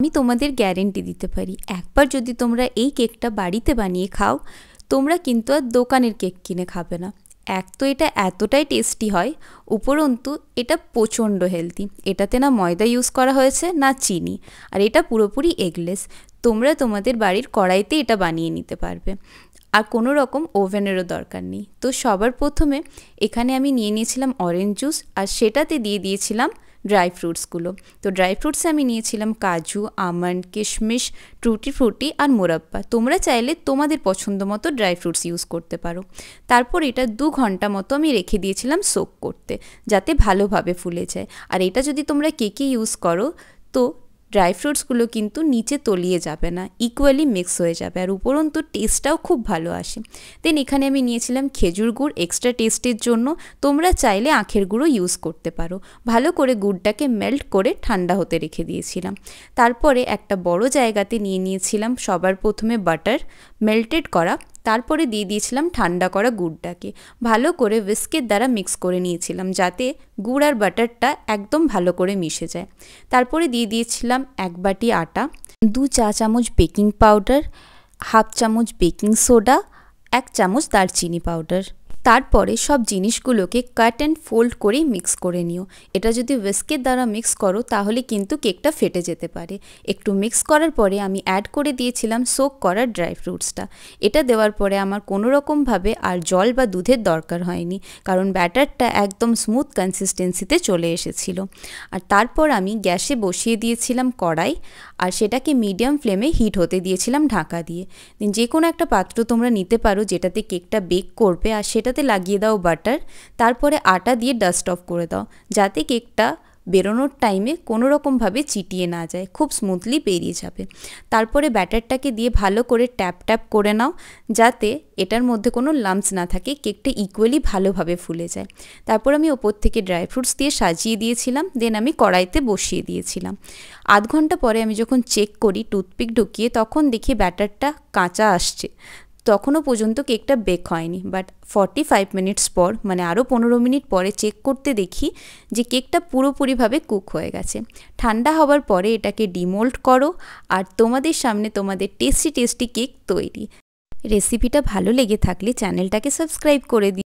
আমি তোমাদের গ্যারেন্টি দিতে পারি, একবার যদি তোমরা এই কেকটা বাড়িতে বানিয়ে খাও, তোমরা কিন্তু আর দোকানের কেক কিনে খাবে না। এক তো এটা এতটাই টেস্টি হয়, উপরন্তু এটা প্রচণ্ড হেলদি। এটাতে না ময়দা ইউজ করা হয়েছে না চিনি, আর এটা পুরোপুরি এগলেস। তোমরা তোমাদের বাড়ির কড়াইতে এটা বানিয়ে নিতে পারবে, আর কোনো রকম ওভেনেরও দরকার নেই। তো সবার প্রথমে এখানে আমি নিয়ে নিয়েছিলাম অরেঞ্জ জুস, আর সেটাতে দিয়ে দিয়েছিলাম ড্রাই ফ্রুটসগুলো। তো ড্রাই ফ্রুটসে আমি নিয়েছিলাম কাজু, আমন্ড, কিশমিশ, টুটি ফ্রুটি আর মোরাব্বা। তোমরা চাইলে তোমাদের পছন্দ মতো ড্রাই ফ্রুটস ইউজ করতে পারো। তারপর এটা 2 ঘন্টা মতো আমি রেখে দিয়েছিলাম সোক করতে, যাতে ভালোভাবে ফুলে যায়। আর এটা যদি তোমরা কেকে ইউজ করো তো ড্রাই ফ্রুটসগুলো কিন্তু নিচে তলিয়ে যাবে না, ইকুয়ালি মিক্স হয়ে যাবে, আর উপরন্তু টেস্টটাও খুব ভালো আসে। দেন এখানে আমি নিয়েছিলাম খেজুর গুড় এক্সট্রা টেস্টের জন্য। তোমরা চাইলে আখের গুঁড়ো ইউজ করতে পারো। ভালো করে গুড়টাকে মেল্ট করে ঠান্ডা হতে রেখে দিয়েছিলাম। তারপরে একটা বড় জায়গাতে নিয়ে নিয়েছিলাম সবার প্রথমে বাটার মেল্টেড করা, তারপরে দিয়ে দিয়েছিলাম ঠান্ডা করা গুড়টাকে। ভালো করে হুইস্কের দ্বারা মিক্স করে নিয়েছিলাম, যাতে গুড় আর বাটারটা একদম ভালো করে মিশে যায়। তারপরে দিয়ে দিয়েছিলাম 1 বাটি আটা, 2 চা চামচ বেকিং পাউডার, হাফ চামচ বেকিং সোডা, 1 চামচ দারচিনি পাউডার। তারপরে সব জিনিসগুলোকে কাট অ্যান্ড ফোল্ড করেই মিক্স করে নিও। এটা যদি হুইস্কের দ্বারা মিক্স করো তাহলে কিন্তু কেকটা ফেটে যেতে পারে। একটু মিক্স করার পরে আমি অ্যাড করে দিয়েছিলাম সোক করা ড্রাই ফ্রুটসটা। এটা দেওয়ার পরে আমার কোনো রকমভাবে আর জল বা দুধের দরকার হয়নি, কারণ ব্যাটারটা একদম স্মুথ কনসিস্টেন্সিতে চলে এসেছিল। আর তারপর আমি গ্যাসে বসিয়ে দিয়েছিলাম কড়াই, আর সেটাকে মিডিয়াম ফ্লেমে হিট হতে দিয়েছিলাম ঢাকা দিয়ে। যে কোনো একটা পাত্র তোমরা নিতে পারো যেটাতে কেকটা বেক করবে, আর সেটাতে লাগিয়ে দাও বাটার। তারপরে আটা দিয়ে ডাস্ট অফ করে দাও, যাতে কেকটা বেরোনোর টাইমে কোনো রকমভাবে চিটিয়ে না যায়, খুব স্মুথলি বেরিয়ে যাবে। তারপরে ব্যাটারটাকে দিয়ে ভালো করে ট্যাপ ট্যাপ করে নাও, যাতে এটার মধ্যে কোনো লাম্পস না থাকে, কেকটা ইকুয়ালি ভালোভাবে ফুলে যায়। তারপর আমি ওপর থেকে ড্রাই ফ্রুটস দিয়ে সাজিয়ে দিয়েছিলাম। দেন আমি কড়াইতে বসিয়ে দিয়েছিলাম। আধ ঘন্টা পরে আমি যখন চেক করি টুথপিক ঢুকিয়ে, তখন দেখি ব্যাটারটা কাঁচা আসছে। তখনও পর্যন্ত কেকটা বেক হয়নি, বাট 45 মিনিটস পর, মানে আরও 15 মিনিট পরে চেক করতে দেখি যে কেকটা পুরোপুরিভাবে কুক হয়ে গেছে। ঠান্ডা হওয়ার পরে এটাকে ডিমোল্ড করো, আর তোমাদের সামনে তোমাদের টেস্টি টেস্টি কেক তৈরি। রেসিপিটা ভালো লেগে থাকলে চ্যানেলটাকে সাবস্ক্রাইব করে দিও।